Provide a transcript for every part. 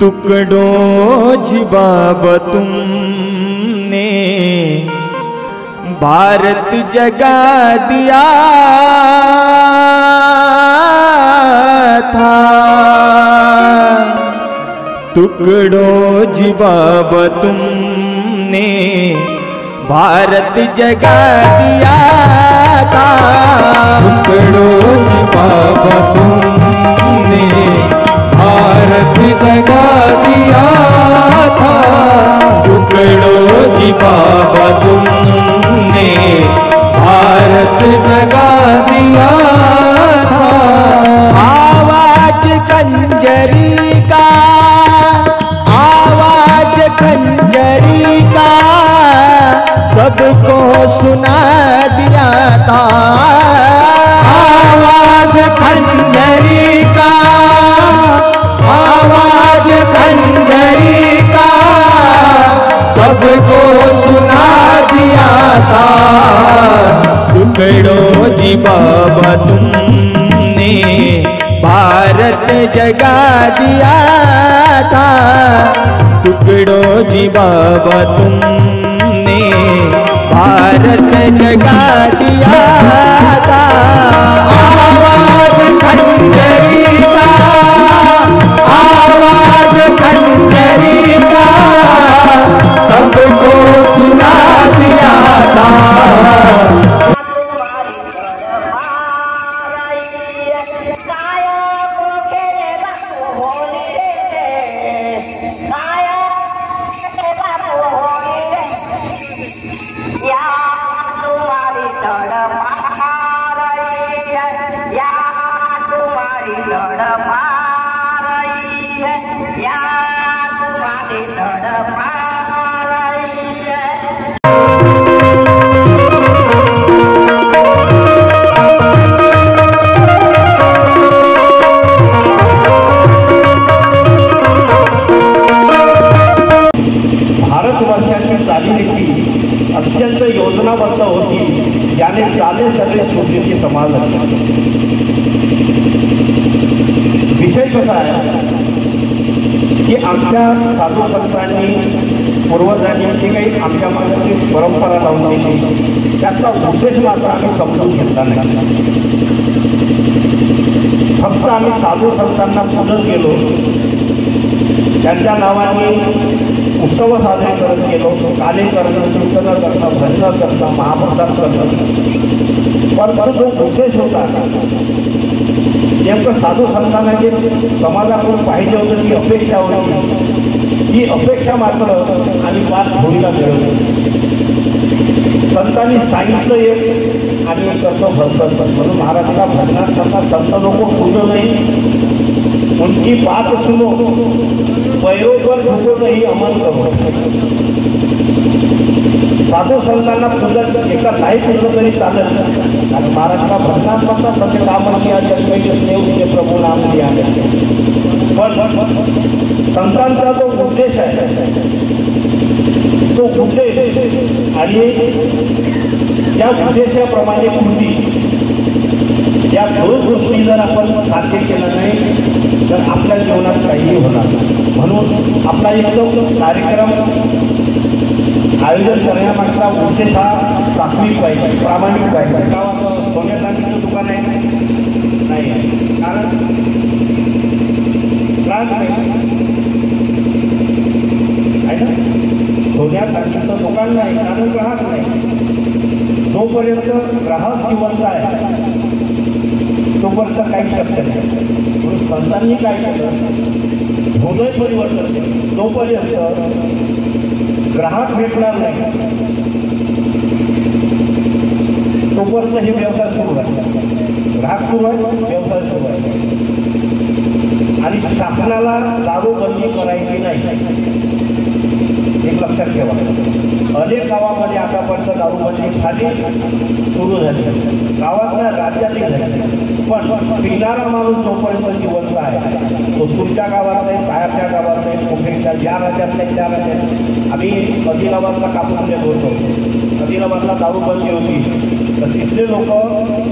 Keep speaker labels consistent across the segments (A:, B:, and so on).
A: टुकड़ों जिबाब तुमने भारत जगा दिया था। टुकड़ों जिबाब तुमने भारत जगा दिया था।
B: टुकड़ों जिबाब तुमने भारत जगा दिया था।
A: टुकड़ों जिबाब तुमने
B: भारत जगा दिया था।
A: आवाज खंजरी का, आवाज खंजरी का सबको सुना दिया था।
B: आवाज खंजरी का, आवाज खंजरी का सबको सुना दिया था।
A: टुकड़ों जिबाब तुमने भारत जगा दिया था। टुकड़ों जिबाब तुमने भारत जगा दिया था।
B: आवाज खंजरी का, आवाज खंजरी का सबको सुना दिया था।
C: भारतवर्षाची चालीरीती अत्यंत योजनाबद्ध होती, याने चाले सगळे शोधलेचे समाज विषय कसा आहे की आमच्या साधू संतांनी पूर्वजांनी जी काही आमच्या मागची परंपरा लावून दिली त्याचा उद्देश मात्र आम्ही समजून घेतला नाही। फक्त आम्ही साधू संतांना पूजत गेलो, त्यांच्या नावाने उत्सव साजरे करत गेलो, काले करणं, कीर्तन करणं, भजन करणं, महाप्रसाद करणं, पण जो उद्देश होता नेमकं साधू संतांना जे समाजाकडून पाहिजे होतं, ती अपेक्षा होती, ही अपेक्षा मात्र आम्ही पाच होळीला मिळवली। संतांनी सांगितलं एक आणि कसं भजन, म्हणून महाराष्ट्राला भजनात संत लोक पूजत नाही, उनकी बात सुनो पैरों पर झुको नहीं अमल करो। साधू संतांना पूजन एका नाही पूजलं तरी चालेल, आणि महाराष्ट्राला भजनात म्हणतात सत्य कामं किया जन्मेचे स्नेह तुझे प्रभू नाम लिया। पण संतांचा जो उद्देश आहे तो उद्देश आणि त्या उद्देशाप्रमाणे कृती, या दोन गोष्टी जर आपण साध्य केलं नाही तर आपल्या जीवनात काहीही होणार नाही। म्हणून आपला एकदम कार्यक्रम आयोजन करण्यामागचा उद्देश हा प्राथमिक पाहिजे, प्रामाणिक पाहिजे। सोन्या चांदीचं दुकान आहे नाही आहे, कारण आहे ना, सोन्या चांदीचं दुकान नाही कारण ग्राहक नाही। जोपर्यंत ग्राहक जिवंत आहे तोपर्यंत काही शक्य नाही। म्हणून संतांनी काय केलं, हृदय परिवर्तन केलं। जोपर्यंत ग्राहक भेटणार नाही तोपर्यंत हे व्यवसाय सुरू आहे, ग्राहक सुरू आहे, व्यवसाय सुरू आहे। शासनाला दारूबंदी करायची नाही, एक लक्षात ठेवा. अनेक गावामध्ये आतापर्यंत दारूबंदी झाली, सुरू झाली, गावातल्या राज्यातही झाली. पण पिणारा माणूस जोपर्यंत जिवंत आहे तो तुमच्या गावात नाही, बाहेरच्या गावात नाही, मुंबईच्या ज्या राज्यात नाही त्या राज्यात. आम्ही आदिलाबादला कापूस देत होतो, आदिलाबादला दारूबंदी होती, तर तिथले लोक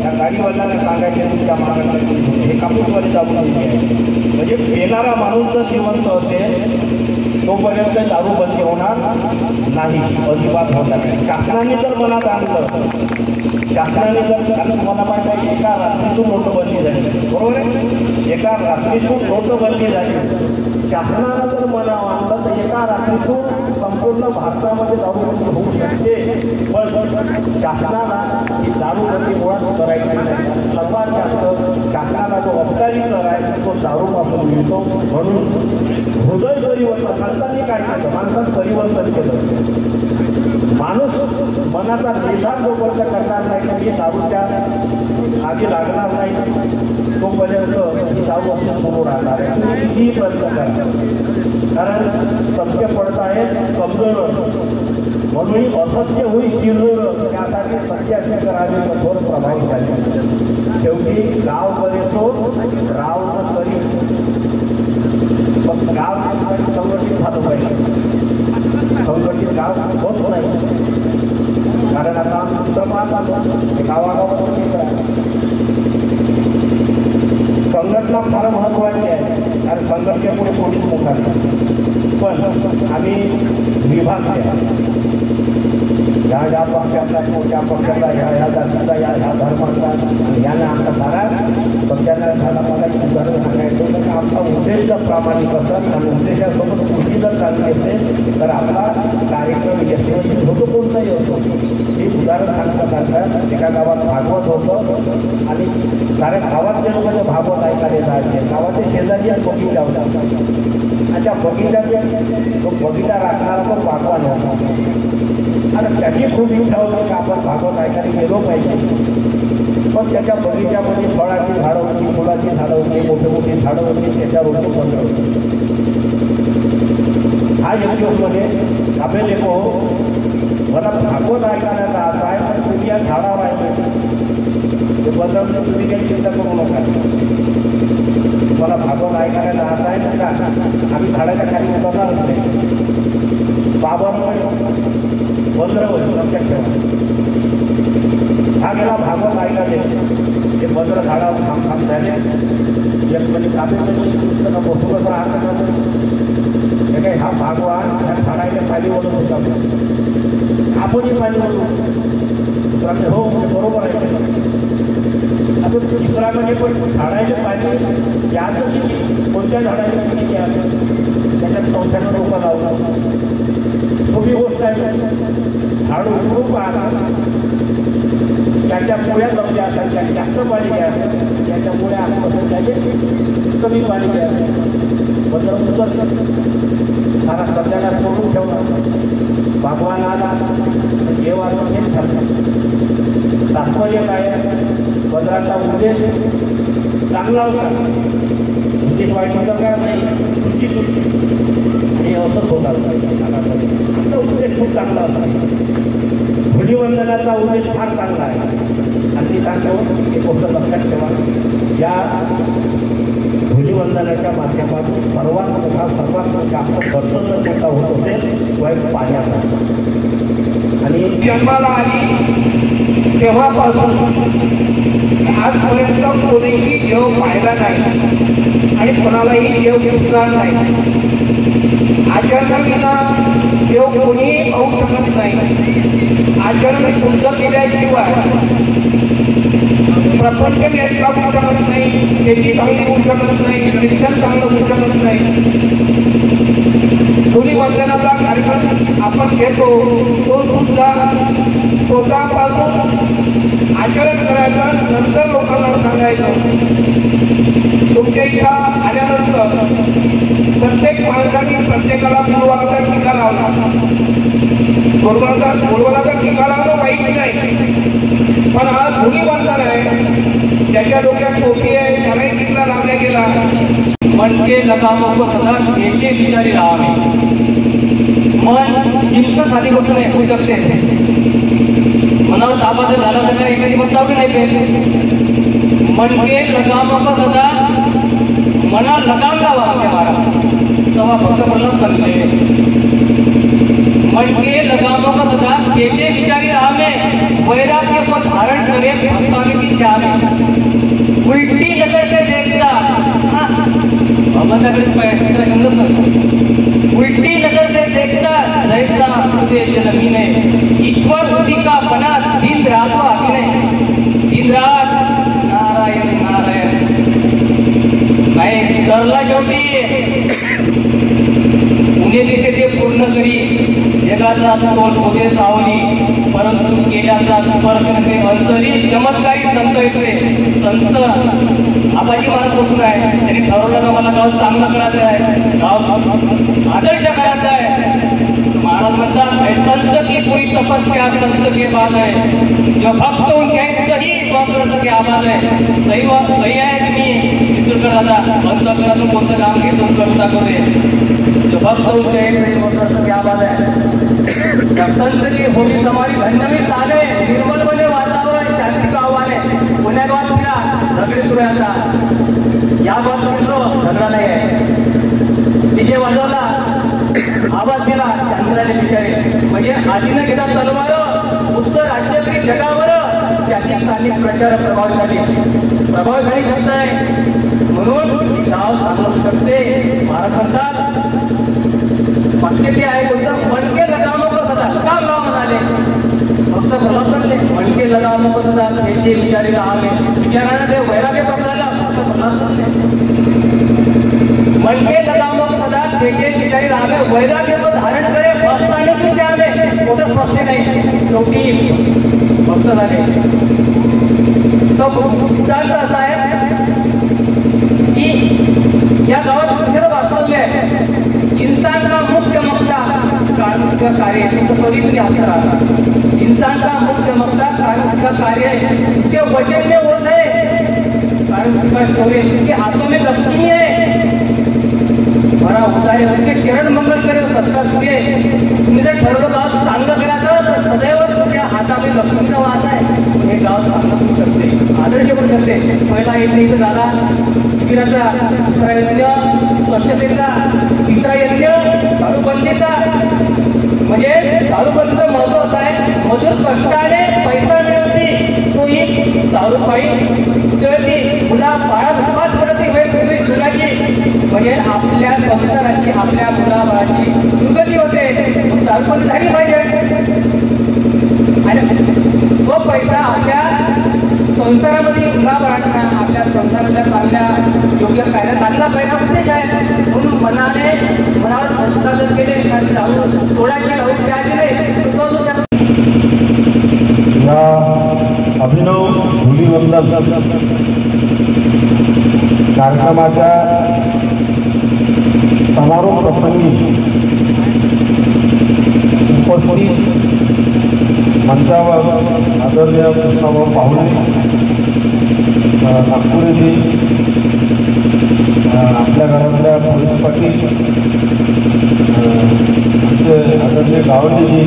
C: त्या गाडीवाल्याला सांगायचे तुमच्या महाराष्ट्रात हे कापूसवाले दारूबंदी आहे. म्हणजे पिणारा माणूस जर जिवंत असेल तोपर्यंत दारूबंदी होणार नाही, अजिबात होणार नाही. शासनाने जर मनात आणलं, शासनाने जर मला माहिती एका रात्रीतून नोटबंदी झाली, बरोबर आहे, एका रात्रीतून नोटबंदी झाली. शासनाला जर मनात आणलं तर एका रात्रीतून संपूर्ण भारतामध्ये दारूबंदी होऊ शकते. पण शासनाला ही दारूबंदी मुळात करायची नाही. सर्वात जास्त शासनाला जो औपचारिक करायचा तो दारूपासून मिळतो. म्हणून हृदय परिवर्तन माणसांनी काय केलं, माणसात परिवर्तन केलं. माणूस मनाचा निर्धार जोपर्यंत करणार नाही की दारूच्या आधी लागणार नाही तोपर्यंत ही दारू असं सुरू राहणार आहे. कितीही प्रयत्न करा, कारण सत्य पडत आहे कमजोर, म्हणून असत्य होईल किल्लोर, त्यासाठी सत्याचे करावे कठोर प्रभावित झाले. शेवटी गाव करेतो राव न करी, पण गाव संघटित झालं पाहिजे. संघटित गाव होत नाही, कारण आता गावागावात संघटना फार महत्वाची आहे, आणि संघटनेपुढे पोलीस मोठा पण आम्ही विभाग ज्या पक्षाचा त्या पक्षाचा ह्या जातीचा ह्या धर्माचा यांना आमचा धारा पक्षाला झाला. मला उदाहरण सांगायचं तर आमचा उद्देश जर प्रामाणिक असेल आणि उद्देशासोबत कृती जर चालली असेल तर आपला कार्यक्रम यशस्वी होतो, कोणताही असतो. हे उदाहरण सांगतात. एका गावात भागवत होतं आणि साऱ्या गावातले लोक जे भागवत ऐकायला जायचे, गावाचे शेजारी बगीचा होता, आणि त्या बगीचाचे तो बगीचा राखणारा पण भागवान होता. आणि त्याची खूप इच्छा होती की आपण भागवत ऐकायला गेलो पाहिजे. पण त्याच्या बगीच्यामध्ये फळाची झाडं होती, फुलाची झाडं होती, मोठे मोठी झाडं होती, त्याच्यावर होते बंद होते. हा युट्यूबमध्ये आपले लेखो मला भागवत ऐकायला जात आहे, पण तुम्ही या झाडावर आहे ते बदलून तुम्ही काही चिंता करू नका. मला भागवत ऐकायला जात आहे ना का आम्ही झाडाच्या खाली उतरणारच नाही. बाबांमुळे 15 वर्ष लक्षात ठेवा. हा गेला भागवत ऐकायला, हे 15 झाडावर थांब झाले. एक म्हणजे कापेमध्ये पुस्तकं बसूनच राहतात. हे काही हा भागवान ह्या झाडाच्या खाली ओढत होता, आपणही पाणी ओढू हो बरोबर आहे. आता दुसरा म्हणजे पण झाडाचे पाणी याच कोणत्या झाडाच्या पाणी घ्या त्याच्यात संस्थांना लोक लावलं सोपी गोष्ट आहे. झाड उकळून पाहतात, त्याच्या मुळ्या जमल्या असतात, त्याला जास्त पाणी घ्या, त्याच्या मुळ्या असतात त्याचे कमी पाणी घ्या. बदल उचल सारा सध्याला सोडून ठेवला. भगवान आला देवाचं हेच ठरलं. तात्पर्य काय, बदलाचा उद्देश चांगला होता, उद्देश वाईट होता का नाही, चुकीच होती. आणि असंच होता आता उद्देश खूप चांगला होता. धुलीवंदनाचा उद्देश फार चांगला आहे. आणि ती सांगतो एक गोष्ट लक्षात ठेवा, या धुलीवंदनाच्या माध्यमातून सर्वात मोठा सर्वात जास्त खर्च जर मोठा होत असेल तो एक पाण्याचा. आणि जन्माला आली तेव्हापासून आजपर्यंत कोणीही देव पाहिला नाही आणि कोणालाही देव दिसणार नाही. आचरणाविना देव कोणीही पाहू शकत नाही. आचरण शुद्ध केल्याशिवाय प्रपंच नीट लागू शकत नाही, शेती चांगली होऊ शकत नाही, शिक्षण चांगलं होऊ शकत नाही. धुलीवंदनाचा कार्यक्रम आपण घेतो तो सुद्धा स्वतःपासून आचरण करायचं, नंतर लोकांना सांगायचं. तुमच्या इथं आल्यानंतर प्रत्येक माणसाने प्रत्येकाला गुरुवाराचा टीका लावला. गुरुवाराचा टीका लावणं वाईट नाही, पण हा धुलीवंदन आहे, ज्याच्या डोक्यात टोपी आहे त्यालाही टीका लावला गेला. मन के लगामों को सदा खेचे विचारी राहावे. मन जिंकत साधी गोष्ट नाही होऊ शकते. मनावर ताबा जर झाला तर एखादी गोष्ट आपली नाही पेल. मन के लगामों को सदा मना लगाम लावा त्या महाराज तेव्हा भक्त प्रल्हाद सांगते. मन के लगामों का सदा खेचे विचारी राहावे, वैराग्य को धारण करे भक्तानी की चाहे. उल्टी नजर से देखता उल्टी नजर से देखता जैसा उसे जन्मी ने ईश्वर उसी का बना दिन रात को आके दिन रात नारायण नारायण. नाही तरला शेवटी पुणे तिथे ते पूर्ण करी जगाचा तोल होते सावली, परंतु केल्याचा स्पर्श नसे अंतरी चमत्कारी संत येते. संत आबाजी मला बसून आहे, त्यांनी ठरवलं का मला गाव चांगलं करायचं आहे, गाव आदर्श करायचा आहे. महाराज म्हणतात संत की पूरी तपस्या संत के बाद है, जो भक्त उनके सही वक्र के आवाज है. सही आहे तुम्ही विसरू दादा अंत करा कोणतं काम घेतो करू दाखवते. जो भक्त उनके सही वक्र के आवाज है. संत की होगी तुम्हारी भंडमी चाले, निर्मल बने वातावरण शांती का आव्हान आहे. पुण्या गावात फिरा झगडे सुरू आहे आता. या गावात फिरलो झगडा नाही आहे. डीजे वाजवला आवाज दिला चंद्राने बिचारे म्हणजे आधीनं घेतात तलवार उत्तर राज्यातली जगावर त्याची स्थानिक प्रचार प्रभावी झाली शब्द आहे. म्हणून गाव चालवू शकते. महाराज म्हणतात वाक्य आहे कोणतं मनके लगामों को सदा लगाम लावा म्हणाले. फक्त प्रल्हाद म्हणले मनके लगामों को सदा खेचे विचारी राहावे. विचारानं ते वैराग्य प्राप्त झाला. फक्त प्रल्हाद म्हणले मनके लगामों को सदा खेचे विचारी राहावे, वैराग्य को धारण करे भक्ताने की चाहे. मोठं प्रश्न नाही शेवटी भक्त झाले. तो सिद्धांत असा आहे की या गावात दुसरं वास्तव्य आहे. इंसान का मुख्य मकसद उसका कार्य है. तो कभी भी हाथ रहा इंसान का मुख्य मकसद उसका कार्य है. इसके वजन में वो है कारण उसका शौर्य, इसके हाथों में लक्ष्मी है बड़ा उतारे, उसके किरण मंगल करे सत्ता सूर्य. तुम्ही जर ठरवलं गाव चांगलं करायचं तर सदैव तुमच्या हातामध्ये लक्ष्मीचा वास आहे. हे गाव चांगलं करू शकते, आदर्श करू शकते. पहिला यज्ञ झाला शिबिराचा, दुसरा यज्ञ स्वच्छतेचा, तिसरा यज्ञ दारूबंदीचा. म्हणजे दारूबंदीचं महत्व असं आहे मजूर कष्टाने पैसा मिळवते तो ही दारूपायी उजळती. मुला बाळा दुःखात पडते वेळ तुझी जुनाची म्हणजे आपल्या संसाराची आपल्या मुलाबाळाची दुर्गती होते. दारूबंदी झाली पाहिजे आणि तो पैसा आपल्या संसारामध्ये मुलाबाळांना आपल्या संसाराच्या चांगल्या योग्य कार्यात आणला पाहिजे उद्देश आहे. म्हणून मनावर संस्कार केले दारू सोडायची दारू प्यायची नाही.
D: या अभिनव धुलीवंदन कार्यक्रमाच्या समारोप प्रसंगी उपस्थित मंचावर आदरणीय कृष्णाभाऊ पाहुणे, नागपुरेजी, आपल्या घरातल्या पोलीस पाटील, आमचे आदरणीय गावजीजी,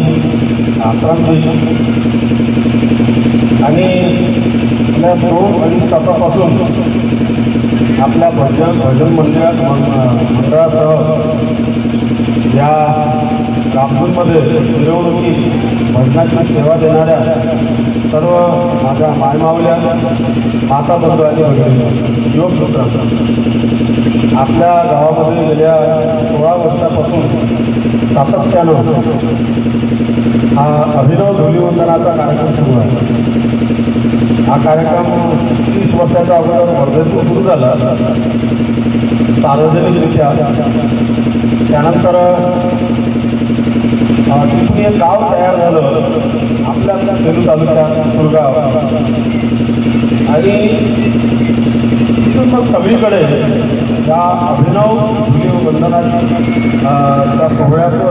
D: आश्रामजी आणि आपल्या 2-2.5 तासापासून आपल्या भजन मंडळासह या रामपूरमध्ये मिरवणुकीत भजनाची सेवा देणाऱ्या सर्व माझ्या मायमावल्या माता बंधू आणि वगैरे युवक मित्रांनो, आपल्या गावामध्ये गेल्या 16 वर्षापासून सातत्यानं हा अभिनव धुलीवंदनाचा कार्यक्रम सुरू आहे. हा कार्यक्रम 30 वर्षाच्या अगोदर वर्धेतून सुरू झाला सार्वजनिकरित्या. त्यानंतर तिथून एक गाव तयार झालं आपल्या सेलू तालुक्यात सुरगाव आणि तिथून मग सगळीकडे या अभिनव धुलीवंदनाच्या सोहळ्याचं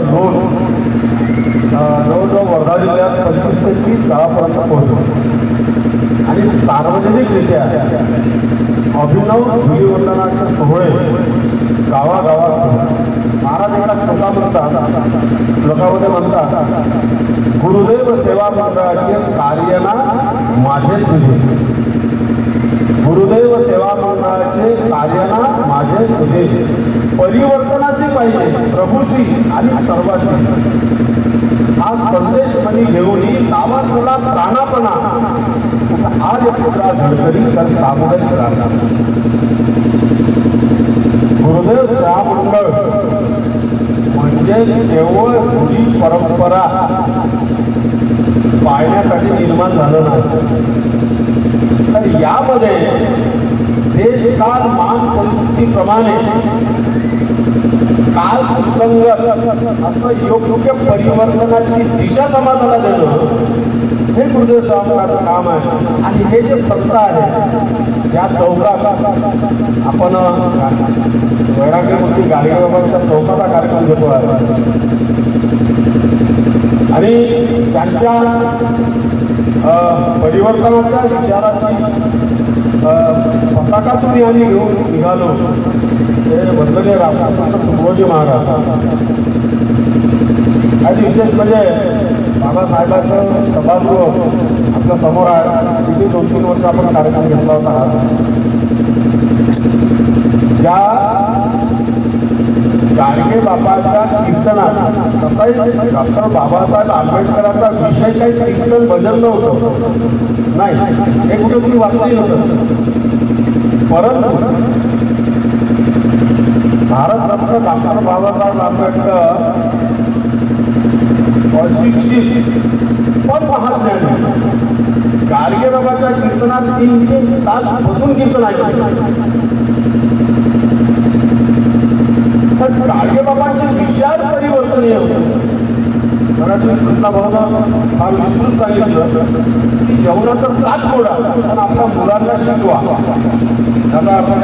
D: जवळजवळ वर्धा जिल्ह्यात 25 ते 30 गावापर्यंत पोहोचलो आणि सार्वजनिकरित्या अभिनव धुलीवंदनाचे सोहळे गावागावात महाराज एका श्लोका म्हणतात, श्लोकामध्ये म्हणतात, गुरुदेव सेवा मंडळाचे कार्यना माझे तुझे, गुरुदेव सेवा मंडळाचे कार्यना माझे तुझे, परिवर्तनाची पाहिजे प्रभूची आणि सर्वांची, हा संदेश म्हणी घेऊन गावातला प्राणापणा आज पुरा धडधडी तर सामुदायिक राहणार. गुरुदेव सेवा मंडळ म्हणजे केवळ जुनी परंपरा पाळण्यासाठी निर्माण झालं नाही, तर यामध्ये देशकाल मान परिस्थितीप्रमाणे काल सुसंगत असं योग्य परिवर्तनाची दिशा समाजाला देणं हे गुरुदेव स्वामींचं काम आहे. आणि हे जे सत्ता आहे या चौकात आपण वैराग्यमूर्ती गाडगेबाबांच्या चौकाचा कार्यक्रम घेतो आहे आणि त्यांच्या परिवर्तनाच्या विचाराची पताकातून आम्ही घेऊन निघालो. ते वंदनीय राष्ट्रसंत तुकडोजी महाराज आणि विशेष म्हणजे बाबासाहेबांचं सभागृह आपल्या समोर आहे. तिथे 2-3 वर्ष आपण कार्यक्रम घेतला होता. ज्या गाडगे बाबाच्या कीर्तनात तसाही डॉक्टर बाबासाहेब आंबेडकरांचा विषय काही कीर्तन भजन नव्हतं, नाही, हे कुठे कुठे वाचलंही नव्हतं. परंतु भारतरत्न डॉक्टर बाबासाहेब आंबेडकर अशिक्षित पण महाज्ञानी गाडगे बाबाच्या कीर्तनात 3 तास बसून कीर्तन ऐकले. तर गाडगे बाबांचे विचार परिवर्तनीय होते. मराठी कृष्णा भाऊनं फार विस्तृत सांगितलं की जेवणाचं साथ मोडा पण आपल्या मुलांना शिकवा. त्याचा आपण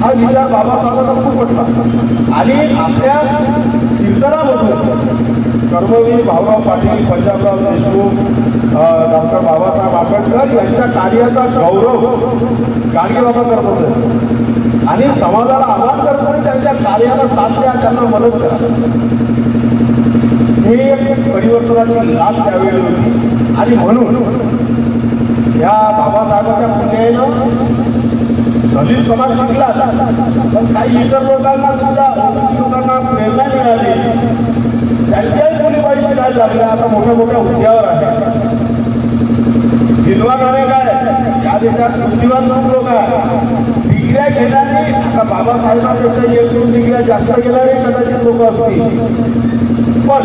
D: हा विचार बाबासाहेबांना खूप पटला आणि आपल्या कीर्तनामधून कर्मवीर भाऊराव पाटील, पंजाबराव देशमुख, डॉक्टर बाबासाहेब आंबेडकर यांच्या कार्याचा गौरव गाडगे बाबा करत होते आणि समाजाला आवाहन करतो त्यांच्या कार्याला साथ द्या, त्यांना मदत करा. हे एक परिवर्तनाची लाभ त्यावेळी होती आणि म्हणून या बाबासाहेबांच्या पुण्यानं दलित समाज शिकला, पण काही इतर लोकांना सुद्धा लोकांना प्रेरणा मिळाली. त्यांच्याही मुली बाई शिकायला लागल्या, आता मोठ्या मोठ्या हुद्द्यावर आहे. विद्वान अनेक आहे या देशात, बुद्धिवान लोक आहे. डिग्र्या घेणारे आता बाबासाहेबांपेक्षा 1-2 डिग्र्या जास्त घेणारे कदाचित लोक असतील, पण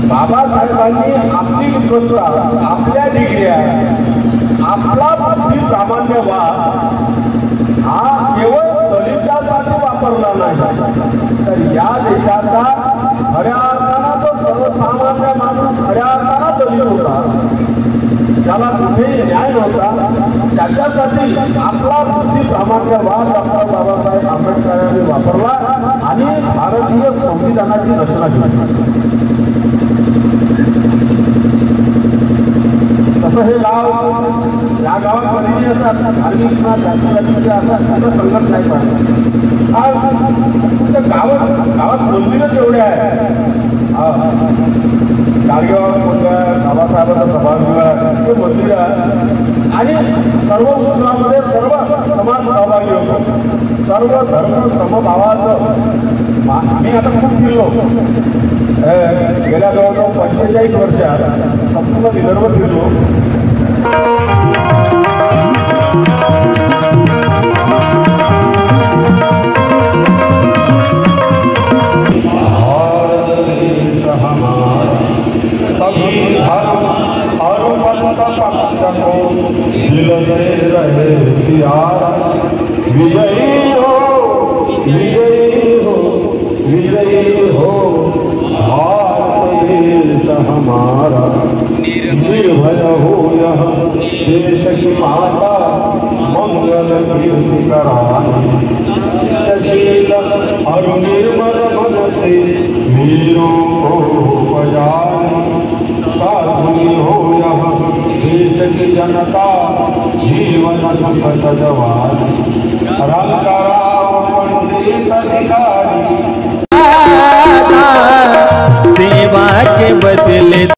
D: बाबासाहेबांनी आपली विद्वत्ता, आपल्या डिग्र्या, आपला बुद्धी सामान्यवाद हा केवळ दलितांसाठी वापरला नाही, तर या देशाचा खऱ्या अर्थानं तो सर्वसामान्य माणूस खऱ्या अर्थानं दलित होता, ज्याला कुठेही न्याय नव्हता, त्याच्यासाठी आपला बुद्धी सामान्यवाद डॉक्टर बाबासाहेब आंबेडकरांनी वापरला आणि भारतीय संविधानाची रचना केली. तसं हे गाव, या गावात कधीही असतात धार्मिक जातीचे असतात, त्याचा संघर्ष नाही पाहिजे. आज गावात मंदिरच एवढे आहे. गाडगेबाबा बाबासाहेबांचा सभागृह हे मंदिर आहे आणि सर्व उत्सवामध्ये सर्व समाज सहभागी होतो. सर्व धर्म समभावाचं मी आता खूप फिरलो. गेल्या जवळजवळ 45 वर्षात संपूर्ण विदर्भ फिरलो. विजयी हो, विजयी हो, विजयी हो भारत देश हमारा, निर्भय हो यह देश की माता, मंगल कीर्ति करानी, सशील और निर्मल मन से वीरों को बजानी, साधुनी हो यह देश की जनता, जीवन सुख सजवानी, रंग
C: ठिकाणी